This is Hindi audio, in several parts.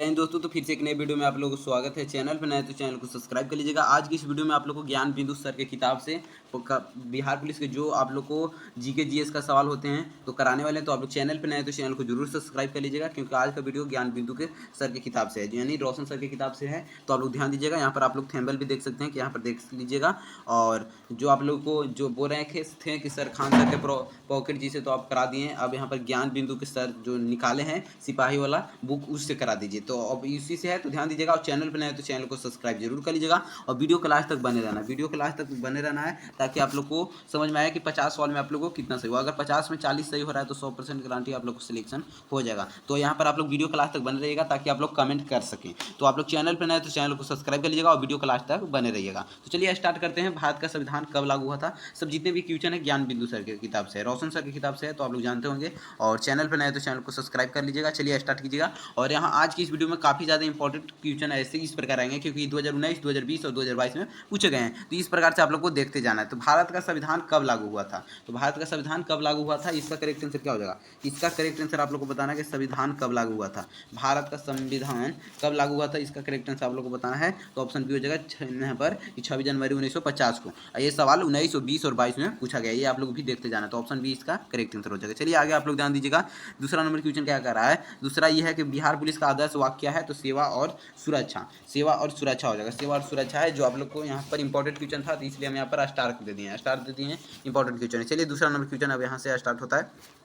दोस्तों, तो फिर से एक नए वीडियो में आप लोगों को स्वागत है। चैनल पर नए तो चैनल को सब्सक्राइब कर लीजिएगा। आज की इस वीडियो में आप लोग को ज्ञान बिंदु सर के किताब से बिहार पुलिस के जो आप लोग को जीके जीएस का सवाल होते हैं तो कराने वाले हैं। तो आप लोग चैनल पर नए तो चैनल को जरूर सब्सक्राइब कर लीजिएगा, क्योंकि आज का वीडियो ज्ञान बिंदु के सर की किताब से है, यानी रोशन सर की किताब से है। तो आप लोग ध्यान दीजिएगा। यहाँ पर आप लोग थैम्बल भी देख सकते हैं कि यहाँ पर देख लीजिएगा। और जो आप लोग को जो बोल रहे थे कि सर खान सर के पॉकेट जी से तो आप करा दिए हैं, अब यहाँ पर ज्ञान बिंदु के सर जो निकाले हैं सिपाही वाला बुक, उससे करा दीजिए। तो अब इसी से है, तो ध्यान दीजिएगा। और चैनल पर नए तो चैनल को सब्सक्राइब जरूर कर लीजिएगा और वीडियो को लास्ट तक बने रहना। वीडियो को लास्ट तक बने रहना है ताकि आप लोग को समझ में आए कि 50 सवाल में आप लोग को कितना सही हुआ। अगर 50 में 40 सही हो रहा है तो 100% गारंटी आप लोग को सिलेक्शन हो जाएगा। तो यहाँ पर आप लोग वीडियो को लास्ट तक बने रहिएगा ताकि आप लोग कमेंट कर सकें। तो आप लोग चैनल पर नए तो चैनल को सब्सक्राइब कर लीजिएगा और वीडियो को लास्ट तक बने रहिएगा। तो चलिए स्टार्ट करते हैं। भारत का संविधान कब लागू हुआ था? सब जितने भी क्वेश्चन है ज्ञान बिंदु सर की किताब से, रोशन सर की किताब से है, तो आप लोग जानते होंगे। और चैनल पर नए तो चैनल को सब्सक्राइब कर लीजिएगा। चलिए स्टार्ट कीजिएगा। और यहाँ आज की इस वीडियो में काफ़ी ज़्यादा इंपॉर्टेंट क्वेश्चन ऐसे इस प्रकार आएंगे, क्योंकि 2019, 2020 और 2022 में पूछे गए हैं। तो इस प्रकार से आप लोग को देखते जाना है। तो भारत का संविधान कब लागू हुआ था? तो भारत का संविधान कब लागू हुआ था, इसका करेक्ट आंसर क्या हो जाएगा? इसका करेक्ट आंसर आप लोग को बताना है कि संविधान कब लागू हुआ था। भारत का संविधान कब लागू हुआ था, इसका करेक्ट आंसर आप लोग को बताना है। तो ऑप्शन बी हो जाएगा यहाँ पर 26 जनवरी 1950 को। ये सवाल 19, 20 और 22 में पूछा गया, ये आप लोग भी देखते जाना। तो ऑप्शन बी इसका करेक्ट आंसर हो जाएगा। चलिए आगे आप लोग ध्यान दीजिएगा। दूसरा नंबर क्वेश्चन क्या कर रहा है? दूसरा ये है कि बिहार पुलिस का आदर्श वाक्य क्या है? तो सेवा और सुरक्षा। सेवा और सुरक्षा हो जाएगा। सेवा और सुरक्षा है जो आप लोग को यहाँ पर इंपॉर्टेंट क्वेश्चन था, तो इसलिए हम यहाँ पर स्टार दे दिए हैं। स्टार दे दिए हैं, इंपॉर्टेंट क्वेश्चन है। चलिए दूसरा नंबर क्वेश्चन अब यहाँ से स्टार्ट होता है।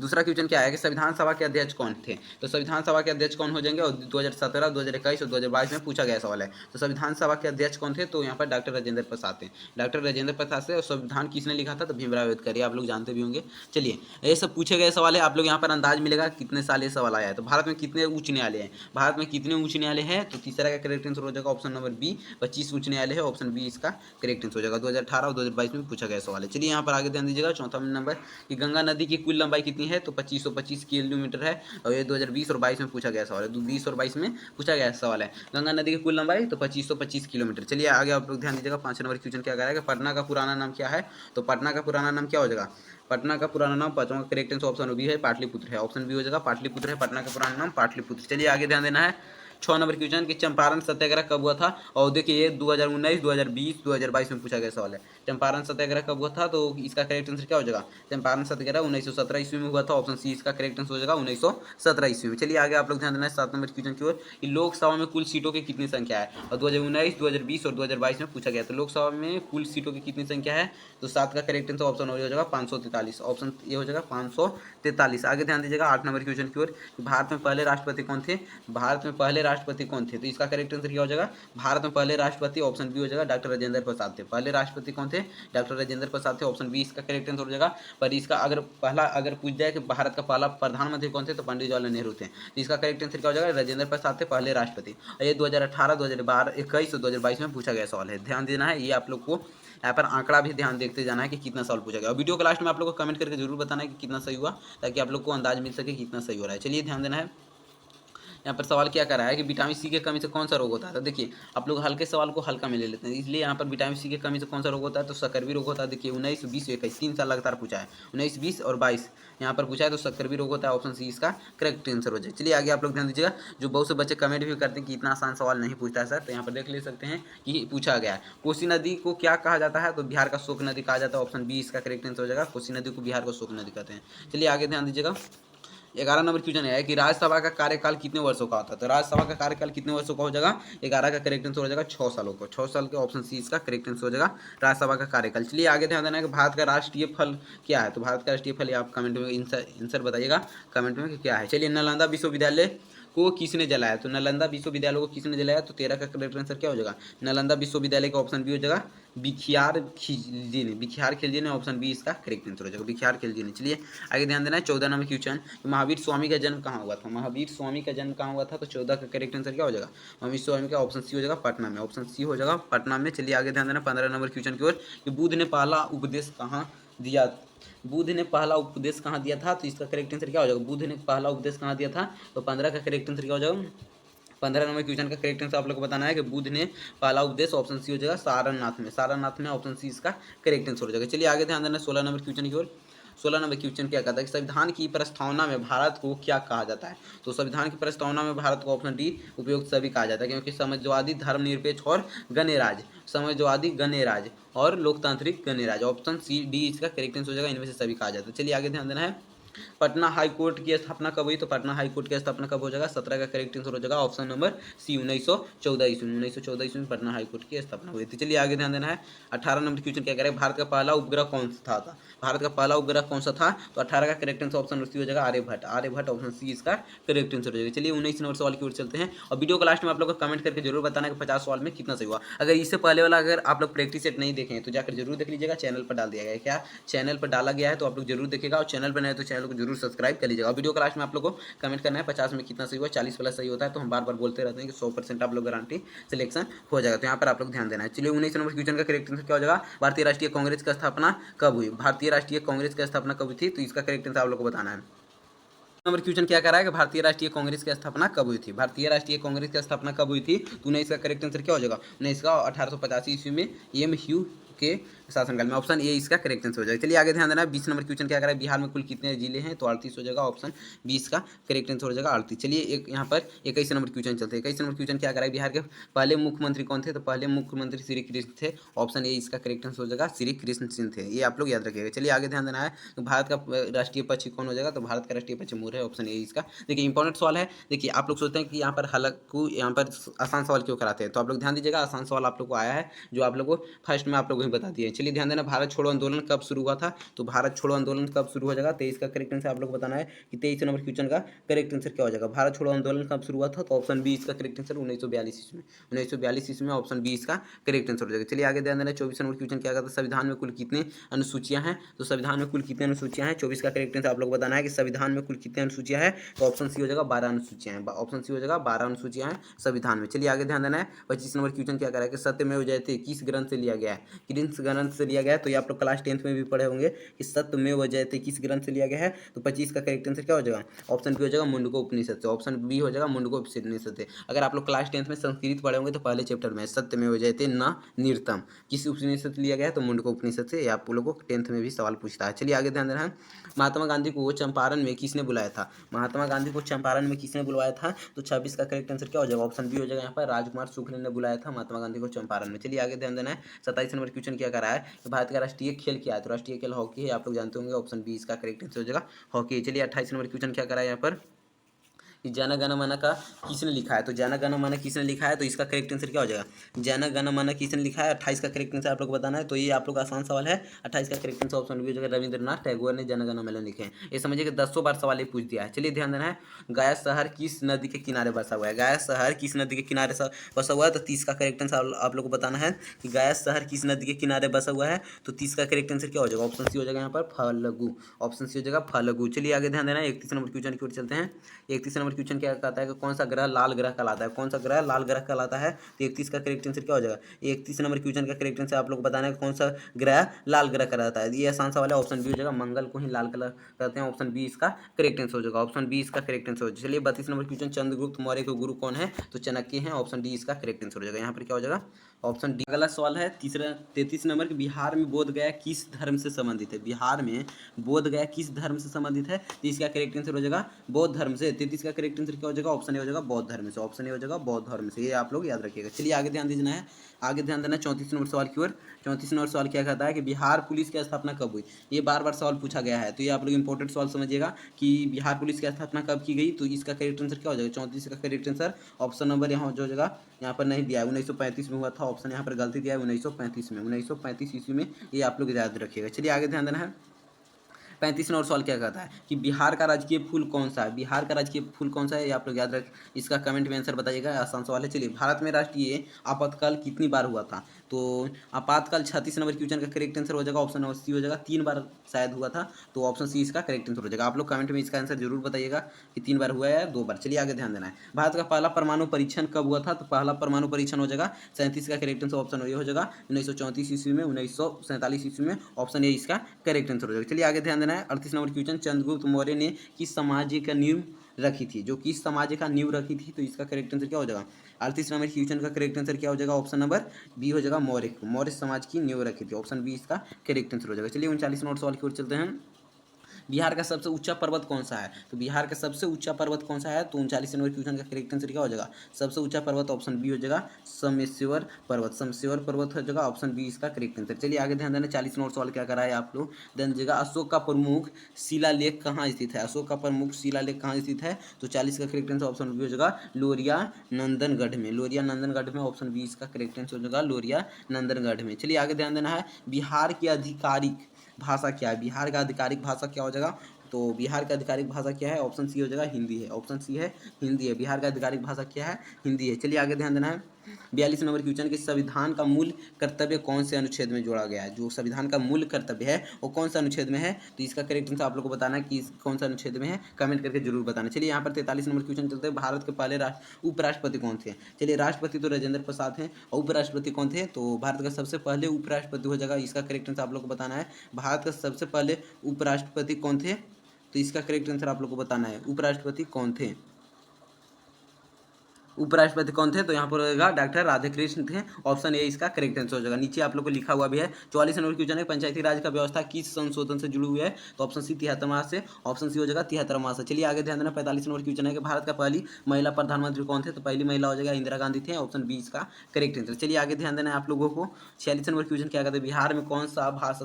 दूसरा क्वेश्चन क्या है कि संविधान सभा के अध्यक्ष कौन थे? तो संविधान सभा के अध्यक्ष कौन हो जाएंगे? और 2017, 2021 और 2022 में पूछा गया सवाल है। तो संविधान सभा के अध्यक्ष कौन थे? तो यहाँ पर डॉक्टर राजेंद्र प्रसाद थे। डॉक्टर राजेंद्र प्रसाद से। और संविधान किसने लिखा था? तो भीमराव अम्बेडकर, आप लोग जानते भी होंगे। चलिए ये सब पूछे गए सवाल है। आप लोग यहाँ पर अंदाज मिलेगा कितने साल ये सवाल आया है। तो भारत में कितने उच्च न्यायालय हैं? भारत में कितने उच्च न्यायालय हैं? तो तीसरा का करेक्ट आंसर हो जाएगा ऑप्शन नंबर बी, 25 उच्च न्यायालय है। ऑप्शन बी इसका करेक्ट आंसर हो जाएगा। 2018 और 2022 में पूछा गया सवाल है। चलिए यहाँ पर आगे ध्यान दीजिएगा। चौथा नंबर कि गंगा नदी की कुल लंबाई कितनी है? तो 2525 किलोमीटर है। और ये 2020 और 22 में पूछा गया सवाल है। 20 और 22 में पूछा गया सवाल है। गंगा नदी की कुल लंबाई तो 2525 किलोमीटर। चलिए आगे आप लोग ध्यान दीजिएगा। 5 नंबर क्वेश्चन क्या करेगा? पटना का पुराना नाम क्या है? तो पटना का पुराना नाम क्या हो जाएगा? पटना का पुराना नाम, पांचवा का करेक्ट आंसर ऑप्शन बी है, पाटलिपुत्र है। ऑप्शन बी हो जाएगा पाटलिपुत्र है। पटना का पुराना नाम पाटलिपुत्र। चलिए आगे ध्यान देना है। 6 नंबर क्वेश्चन कि चंपारण सत्याग्रह कब हुआ था? और देखिए ये 2019, 2020, 2022 में पूछा गया सवाल है। चंपारण सत्याग्रह कब हुआ था? तो इसका करेक्ट आंसर क्या हो जाएगा? चंपारण सत्याग्रह 1917 ईस्वी में हुआ था। ऑप्शन सी इसका करेक्ट आंसर हो जाएगा 1917 ईस्वी में। चलिए आगे आप लोग ध्यान देना है 7 नंबर क्वेश्चन की ओर। लोकसभा में कुल सीटों की कितनी संख्या है? और 2019, 2020 और 2022 में पूछा गया। तो लोकसभा में कुल सीटों की कितनी संख्या है? तो 7 का करेक्ट आंसर ऑप्शन हो जाएगा 543। ऑप्शन ये हो जाएगा 543। आगे ध्यान दीजिएगा 8 नंबर क्वेश्चन की ओर। भारत में पहले राष्ट्रपति कौन थे? भारत में पहले राष्ट्रपति कौन थे? तो इसका करेक्ट आंसर क्या हो जाएगा? भारत में पहले राष्ट्रपति ऑप्शन बी हो जाएगा डॉक्टर राजेंद्र प्रसाद थे। पहले राष्ट्रपति कौन थे? डॉक्टर राजेंद्र प्रसाद थे। ऑप्शन बी इसका करेक्ट आंसर हो जाएगा। पर इसका अगर पूछ जाए कि भारत का पहला प्रधानमंत्री कौन थे, तो पंडित जवाहरलाल नेहरू थे। तो इसका करेक्ट आंसर क्या हो जाएगा? राजेंद्र प्रसाद थे पहले राष्ट्रपति। और ये 2018, 2012, 21 और 2022 में पूछा गया सवाल है। ध्यान देना है। ये आप लोग को यहाँ पर आंकड़ा भी ध्यान देखते जाना है कि कितना सवाल पूछा गया। और वीडियो के लास्ट में आप लोग को कमेंट करके जरूर बताना है कि कितना सही हुआ, ताकि आप लोग को अंदाज मिल सके कितना सही हो रहा है। चलिए ध्यान देना है। यहाँ पर सवाल क्या कर रहा है कि विटामिन सी की कमी से कौन सा रोग होता है? तो देखिए आप लोग हल्के सवाल को हल्का में ले लेते हैं, इसलिए यहाँ पर विटामिन सी की कमी से कौन सा रोग होता है? तो सकरवी रोग होता है। देखिए 19, 20, 21 3 साल लगातार पूछा है। 19, 20 और 22 यहाँ पर पूछा है, तो सकरवी रोग होता है। ऑप्शन सी इसका करेक्ट आंसर हो जाए। चलिए आगे आप लोग ध्यान दीजिएगा। जो बहुत से बच्चे कमेंट भी करते हैं कि इतना आसान सवाल नहीं पूछता है सर, तो यहाँ पर देख ले सकते हैं कि पूछा गया है। कोसी नदी को क्या कहा जाता है? तो बिहार का शोक नदी कहा जाता है। ऑप्शन बी इसका करेक्ट आंसर हो जाएगा। कोसी नदी को बिहार का शोक नदी कहते हैं। चलिए आगे ध्यान दीजिएगा। 11 नंबर क्वेश्चन है कि राज्यसभा का कार्यकाल कितने वर्षों का होता है? तो राज्यसभा का कार्यकाल कितने वर्षों का हो जाएगा? 11 का करेक्ट आंसर हो जाएगा 6 सालों का। 6 साल के। ऑप्शन सी इसका करेक्ट आंसर हो जाएगा राज्यसभा का कार्यकाल। चलिए आगे ध्यान देना है कि भारत का राष्ट्रीय फल क्या है? तो भारत का राष्ट्रीय फल आप कमेंट में आंसर बताइएगा कमेंट में कि क्या है। चलिए नालंदा विश्वविद्यालय को किसने जलाया? तो नालंदा विश्वविद्यालय को किसने जलाया? तो 13 का करेक्ट आंसर क्या हो जाएगा? नालंदा विश्वविद्यालय का ऑप्शन बी हो जाएगा बिखियार खिलजी ने। बिखियार खिलजी ने। ऑप्शन बी इसका करेक्ट आंसर हो जाएगा बिखियार खिलजी ने। चलिए आगे ध्यान देना है। 14 नंबर क्वेश्चन, महावीर स्वामी का जन्म कहाँ हुआ था? महावीर स्वामी का जन्म कहाँ हुआ था? तो 14 का करेक्ट आंसर क्या हो जाएगा? महावीर स्वामी का ऑप्शन सी हो जाएगा पटना में। ऑप्शन सी हो जाएगा पटना में। चलिए आगे ध्यान देना 15 नंबर क्वेश्चन की ओर कि बुद्ध ने पहला उपदेश कहाँ दिया? बुद्ध ने पहला उपदेश कहाँ दिया था? तो इसका करेक्ट आंसर क्या हो जाएगा? बुद्ध ने पहला उपदेश कहाँ दिया था? तो 15 का करेक्ट आंसर क्या हो जाएगा? 15 नंबर क्वेश्चन का करेक्ट आंसर आप लोग को बताना है कि बुद्ध ने पहला उपदेश ऑप्शन सी हो जाएगा सारनाथ में। सारनाथ में। ऑप्शन सी इसका करेक्ट आंसर हो जाएगा। चलिए आगे ध्यान देना 16 नंबर क्वेश्चन की ओर। 16 नंबर क्वेश्चन क्या कहता है कि संविधान की प्रस्तावना में भारत को क्या कहा जाता है। तो संविधान की प्रस्तावना में भारत को ऑप्शन डी उपयुक्त सभी कहा जाता है, क्योंकि समाजवादी, धर्मनिरपेक्ष और गणराज्य, समाजवादी, गणराज्य और लोकतांत्रिक गणराज्य, ऑप्शन सी डी इसका करेक्ट आंसर हो जाएगा, इनमें से सभी कहा जाता है। चलिए आगे ध्यान देना है। पटना हाई कोर्ट की स्थापना कब हुई। तो पटना हाई कोर्ट की स्थापना कब हो जाएगा, 17 का करेक्ट आंसर हो जाएगा ऑप्शन नंबर सी 1914 ईस्वी में। 1914 ईस्वी में पटना हाई कोर्ट की स्थापना हुई थी। चलिए आगे ध्यान देना है। 18 नंबर क्वेश्चन क्या करें, भारत का पहला उपग्रह कौन सा था। भारत का पहला उपग्रह कौन सा था। तो 18 का करेक्ट आंसर ऑप्शन सी हो जाएगा आर्यभट्ट। आर्यभट्ट ऑप्शन सी इसका करेक्ट आंसर हो जाएगा। चलिए 19 नंबर सवाल की ओर चलते हैं और वीडियो को लास्ट में आप लोग को कमेंट करके जरूर बताना कि 50 सवाल में कितना सही हुआ। अगर इससे पहले वाला अगर आप लोग प्रैक्टिस सेट नहीं देखें तो जाकर जरूर देख लीजिएगा, चैनल पर डाल दिया गया है। क्या चैनल पर डाला गया है, तो आप लोग जरूर देखेगा और चैनल पर नए तो चैनल को जरूर सब्सक्राइब कर लीजिएगा। वीडियो का लास्ट में आप लोग को कमेंट करना है 50 में कितना सही हुआ। 40 प्लस सही होता है तो हम बार बार बोलते रहते हैं कि 100% आप लोग गारंटी सिलेक्शन हो जाएगा, तो यहाँ पर आप लोग ध्यान देना है। चलिए 19 नंबर क्वेश्चन का करेक्ट आंसर क्या हो जाएगा, भारतीय राष्ट्रीय कांग्रेस की स्थापना कब हुई। भारतीय राष्ट्रीय कांग्रेस की स्थापना कब हुई थी, तो इसका करेक्ट आंसर आप लोग को बताना है। नंबर क्वेश्चन क्या कर रहा है कि भारतीय राष्ट्रीय कांग्रेस की स्थापना कब हुई थी। भारतीय राष्ट्रीय कांग्रेस की स्थापना कब हुई थी, तो 19 का करेक्ट आंसर क्या हो जाएगा, 19 का 1885 ईस्वी में एम.यू. के शासनकाल में, ऑप्शन ए इसका करेक्ट आंसर हो जाएगा। चलिए आगे ध्यान देना है। 20 नंबर क्वेश्चन क्या कर रहा है, बिहार में कुल कितने जिले हैं, तो 38 हो जाएगा, ऑप्शन 20 का करेक्ट आंसर हो जाएगा 38। चलिए एक यहाँ पर 21 नंबर क्वेश्चन चलते हैं। 21 नंबर क्वेश्चन क्या कर रहा है, बिहार के पहले मुख्यमंत्री कौन थे, तो पहले मुख्यमंत्री श्री कृष्ण थे, ऑप्शन ए इसका करेक्ट आंसर हो जाएगा श्री कृष्ण सिंह थे, ये आप लोग याद रखिएगा। चलिए आगे ध्यान देना है। तो भारत का राष्ट्रीय पक्षी कौन हो जाएगा, तो भारत का राष्ट्रीय पक्षी मोर है, ऑप्शन ए इसका। देखिए इंपॉर्टेंट सवाल है। देखिए आप लोग सोचते हैं कि यहाँ पर हल्कू यहाँ पर आसान सवाल क्यों कराते हैं, तो आप लोग ध्यान दीजिएगा। आसान सवाल आप लोग को आया है जो आप लोग को फर्स्ट में आप लोग को बता दिए। चलिए ध्यान देना। भारत छोड़ो आंदोलन कब शुरू हुआ था, तो भारत छोड़ो आंदोलन कब शुरू हो जाएगा, 23 का करेक्ट आंसर आप लोग बताना है कि 23 नंबर क्वेश्चन का करेक्ट आंसर क्या हो जाएगा। भारत छोड़ो आंदोलन कब शुरू हुआ था, तो ऑप्शन बी इसका करेक्ट आंसर 1942 ईस्वी में। 1942 ईस्वी में ऑप्शन बी इसका करेक्ट आंसर हो जाएगा। चलिए आगे ध्यान देना। 24 नंबर क्वेश्चन क्या कहता है, संविधान में कुल कितने अनुसूचियां हैं, तो संविधान में कुल कितने अनुसूचियां हैं, 24 का करेक्ट आंसर आप लोग बताना है कि संविधान में कुल कितने अनुसूचियां हैं, तो ऑप्शन सी हो जाएगा 12 अनुसूचियां हैं, ऑप्शन सी हो जाएगा 12 अनुसूचियां हैं संविधान में। चलिए आगे ध्यान देना है। 25 नंबर क्वेश्चन क्या कह रहा है कि सत्यमेव जयते किस ग्रंथ से लिया गया है, किस ग्रंथ से लिया गया है, तो ये आप लोग क्लास 10th में भी पढ़े होंगे कि सत्यमेव जयते किस ग्रंथ से लिया गया है, तो 25 का करेक्ट आंसर क्या हो जाएगा, ऑप्शन बी हो जाएगा मुंडको उपनिषद से, ऑप्शन बी हो जाएगा मुंडको उपनिषद से। अगर आप लोग क्लास 10th में संस्कृत पढ़े होंगे तो पहले चैप्टर में सत्यमेव जयते न नृतम किस उपनिषद से लिया गया है, तो मुंडको उपनिषद से, ये आप लोगों को 10th में भी सवाल पूछता है। चलिए आगे ध्यान देना है। महात्मा गांधी को चंपारण में किसने बुलाया था, महात्मा गांधी को चंपारण में किसने बुलवाया था, तो 26 का करेक्ट आंसर क्या हो जाएगा, ऑप्शन बी हो जाएगा यहाँ पर राजकुमार शुक्ल ने बुलाया था महात्मा गांधी को चंपारण में। चलिए आगे ध्यान देना है। 27 नंबर क्वेश्चन क्या कर रहा है कि भारत का राष्ट्रीय खेल क्या है, तो राष्ट्रीय खेल हॉकी है, आप लोग जानते होंगे, ऑप्शन बी इसका करेक्ट आंसर हो जाएगा हॉकी। चलिए 28 नंबर क्वेश्चन क्या कर रहा है यहाँ पर कि जन गण मन का किसने लिखा है, तो जन गण मन किसने लिखा है, तो इसका करेक्ट आंसर क्या हो जाएगा, जन गण मन किसने लिखा है। 28 का करेक्ट आंसर आप लोग बताना है, तो ये आप लोग का आसान सवाल है। 28 का करेक्ट आंसर ऑप्शन बी हो जाएगा रविंद्रनाथ टैगोर ने जन गण मन लिखे हैं। ये समझिए कि 10 बार सवाल ये पूछ दिया है। चलिए ध्यान देना है। गया शहर किस नदी के किनारे बसा हुआ है, गया शहर किस नदी के किनारे बसा हुआ है, तो 30 का करेक्ट आंसर आप लोग को बताना है कि गया शहर किस नदी के किनारे बसा हुआ है, तो 30 का करेक्ट आंसर क्या हो जाएगा, ऑप्शन सी हो जाएगा यहाँ पर फल्गु, ऑप्शन सी हो जाएगा फल्गु। चलिए आगे ध्यान देना है। 31 नंबर क्वेश्चन की ओर चलते हैं। 31 नंबर क्वेश्चन क्या कहता है कि कौन सा ग्रह लाल ग्रह कहलाता है, कौन सा ग्रह लाल ग्रह कहलाता है, तो 31 का करेक्ट आंसर क्या हो जाएगा। 31 नंबर क्वेश्चन का करेक्ट आंसर आप लोग बताना है कौन सा ग्रह लाल ग्रह कहलाता है, ये आसान सवाल है। ऑप्शन बी हो जाएगा मंगल को ही लाल कलर कहते हैं, ऑप्शन बी इसका करेक्ट आंसर हो जाएगा, ऑप्शन बी इसका करेक्ट आंसर हो जाएगा। चलिए 32 नंबर क्वेश्चन चंद्रगुप्त मौर्य के गुरु कौन है, तो चाणक्य है, ऑप्शन डी इसका करेक्ट आंसर हो जाएगा। यहाँ पर क्या हो जाएगा, ऑप्शन डी। अगला सवाल है 33 नंबर के बिहार में बोध गया किस धर्म से संबंधित है, बिहार में बोध गया किस धर्म से संबंधित है, तो इसका करेक्ट आंसर हो जाएगा बौद्ध धर्म से। 33 का करेक्ट आंसर क्या हो जाएगा, ऑप्शन ए हो जाएगा बौद्ध धर्म से, ऑप्शन ए हो जाएगा बौद्ध धर्म से, ये आप लोग याद रखिएगा। चलिए आगे ध्यान दीजिए है। आगे ध्यान देना 34 नंबर सवाल की ओर। 34 नंबर सवाल क्या कहता है कि बिहार पुलिस की स्थापना कब हुई, ये बार बार सवाल पूछा गया है, तो ये आप लोग इंपॉर्टेंट सवाल समझिएगा कि बिहार पुलिस की स्थापना कब की गई, तो इसका करेक्ट आंसर क्या हो जाएगा। 34 का करेक्ट आंसर ऑप्शन नंबर यहाँ जो जगह यहाँ पर नहीं दिया है, 1935 में हुआ था, ऑप्शन यहाँ पर गलती दिया है 1935 में, 1935 ईस्वी में, ये आप लोग याद रखिएगा। चलिए आगे ध्यान देना है। 35 नंबर सवाल क्या कहता है कि बिहार का राजकीय फूल कौन सा है, बिहार का राजकीय फूल कौन सा है, ये आप लोग याद रख, इसका कमेंट में आंसर बताइएगा, आसान सवाल है। चलिए भारत में राष्ट्रीय आपातकाल कितनी बार हुआ था, तो आपातकाल 36 नंबर क्वेश्चन का करेक्ट आंसर हो जाएगा, ऑप्शन नंबर सी हो जाएगा 3 बार शायद हुआ था, तो ऑप्शन सी इसका करेक्ट आंसर हो जाएगा। आप लोग कमेंट में इसका आंसर जरूर बताइएगा कि 3 बार हुआ है या 2 बार। चलिए आगे ध्यान देना है। भारत का पहला परमाणु परीक्षण कब हुआ था, तो पहला परमाणु परीक्षण हो जाएगा 37 का करेक्ट आंसर ऑप्शन ये हो जाएगा 1934 ईस्वी में, 1947 ईस्वी में, ऑप्शन ए इसका करेक्ट आंसर हो जाएगा। चलिए आगे ध्यान देना है। 38 नंबर क्वेश्चन चंद्रगुप्त मौर्य ने किस साम्राज्य का नींव रखी थी, जो किस साम्राज्य का नींव रखी थी, तो इसका करेक्ट आंसर क्या हो जाएगा। 38 नंबर क्वेश्चन का करेक्ट आंसर क्या हो जाएगा, ऑप्शन नंबर बी हो जाएगा मौर्य, मौर्य समाज की नींव रखी थी, ऑप्शन बी इसका करेक्ट आंसर हो जाएगा। चलिए 39 नंबर सवाल की ओर चलते हैं। बिहार का सबसे ऊंचा पर्वत कौन सा है? तो बिहार का सबसे ऊंचा पर्वत कौन सा है? तो 39 नंबर क्वेश्चन का करेक्ट आंसर क्या हो जाएगा? सबसे ऊंचा पर्वत ऑप्शन बी हो जाएगा, समेश्वर पर्वत। समेश्वर पर्वत हो जाएगा ऑप्शन बी इसका करेक्ट आंसर। चलिए आगे ध्यान देना, 40 नंबर सवाल क्या करा है आप लोग, ध्यान दीजिएगा। अशोक का प्रमुख शिलालेख कहाँ स्थित है? अशोक का प्रमुख शिलालेख कहाँ स्थित है? तो 40 का करेक्ट आंसर ऑप्शन बी हो जाएगा, लोरिया नंदनगढ़ में। लोरिया नंदनगढ़ में ऑप्शन बी इसका करेक्ट आंसर हो जाएगा, लोरिया नंदनगढ़ में। चलिए आगे ध्यान देना है, बिहार की आधिकारिक भाषा क्या है? बिहार का आधिकारिक भाषा क्या हो जाएगा? तो बिहार का आधिकारिक भाषा क्या है? ऑप्शन सी हो जाएगा, हिंदी है। ऑप्शन सी है, हिंदी है। बिहार का आधिकारिक भाषा क्या है? हिंदी है। चलिए आगे ध्यान देना है, 42 नंबर क्वेश्चन के संविधान का मूल कर्तव्य कौन से अनुच्छेद में जोड़ा गया है? जो संविधान का मूल कर्तव्य है वो कौन सा अनुच्छेद में है? तो इसका करेक्ट आंसर आप लोग को बताना है कि कौन सा अनुच्छेद में है, कमेंट करके जरूर बताना। चलिए यहाँ पर 43 नंबर क्वेश्चन चलते हैं, भारत के पहले उपराष्ट्रपति कौन थे? चलिए राष्ट्रपति तो राजेंद्र प्रसाद हैं, और उपराष्ट्रपति कौन थे? तो भारत का सबसे पहले उपराष्ट्रपति हो जाएगा, इसका करेक्ट आंसर आप लोग को बताना है। भारत का सबसे पहले उपराष्ट्रपति कौन थे? तो इसका करेक्ट आंसर आप लोग को बताना है, उपराष्ट्रपति कौन थे? उपराष्ट्रपति कौन थे? तो यहाँ पर होगा डॉक्टर राधाकृष्ण थे। ऑप्शन ए इसका करेक्ट आंसर हो जाएगा। नीचे आप लोग को लिखा हुआ भी है, 44 नंबर क्वेश्चन है, पंचायती राज का व्यवस्था किस संशोधन से जुड़ी हुई है? तो ऑप्शन सी 73वां से, ऑप्शन सी हो जाएगा 73वां से। चलिए आगे ध्यान देना, 45 नंबर क्वेश्चन है कि भारत का पहली महिला प्रधानमंत्री कौन थे? तो पहली महिला हो जाएगा इंदिरा गांधी थे। ऑप्शन बी इसका करेक्ट आंसर। चलिए आगे ध्यान देना है आप लोगों को, 46 नंबर क्वेश्चन क्या कहते हैं, बिहार में कौन सा भाषा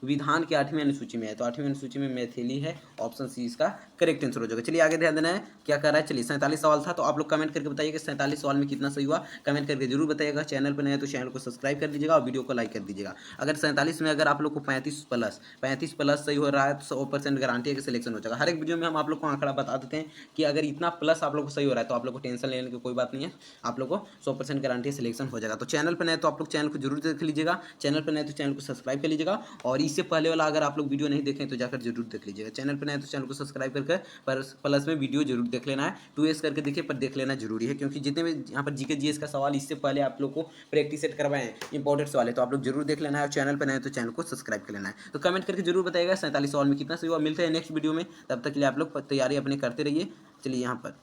संविधान की 8वीं अनुसूची में है? तो 8वीं अनुसूची में मैथिली है। ऑप्शन सी इसका करेक्ट आंसर हो जाएगा। चलिए आगे ध्यान देना है, क्या कर रहा है। चलिए 47 सवाल था, तो आप लोग कमेंट करके बताइए कि 47 सवाल में कितना सही हुआ, कमेंट करके जरूर बताइएगा। चैनल पर नए हैं तो चैनल को सब्सक्राइब कर दीजिएगा और वीडियो को लाइक कर दीजिएगा। अगर 47 में अगर आप लोग को 35 प्लस सही हो रहा है तो 100% गारंटी है कि सिलेक्शन हो जाएगा। हर एक वीडियो में हम आप लोग को आंकड़ा बता देते हैं कि अगर इतना प्लस आप लोग को सही हो रहा है तो आप लोग को टेंशन लेने की कोई बात नहीं है, आप लोग को 100% गारंटी सिलेक्शन हो जाएगा। तो चैनल पर नए तो आप लोग चैनल को जरूर देख लीजिएगा, चैनल पर नए तो चैनल को सब्सक्राइब कर लीजिएगा, और इससे पहले वाला अगर आप लोग वीडियो नहीं देखें तो जाकर जरूर देख लीजिएगा। चैनल पर नए तो चैनल को सब्सक्राइब करके पर प्लस में वीडियो जरूर देख लेना है, 2S करके देखिए पर देख लेना जरूरी है, क्योंकि जितने भी यहाँ पर जीके जीएस का सवाल इससे पहले आप लोग को प्रैक्टिस सेट करवाए हैं इंपॉर्टेंट सवाल है, तो आप लोग जरूर देख लेना है, और चैनल पर नए तो चैनल को सब्सक्राइब कर लेना है। तो कमेंट करके जरूर बताइएगा 47 सवाल में कितना सही हुआ। मिलते हैं नेक्स्ट वीडियो में, तब तक के लिए आप लोग तैयारी अपने करते रहिए। चलिए यहाँ पर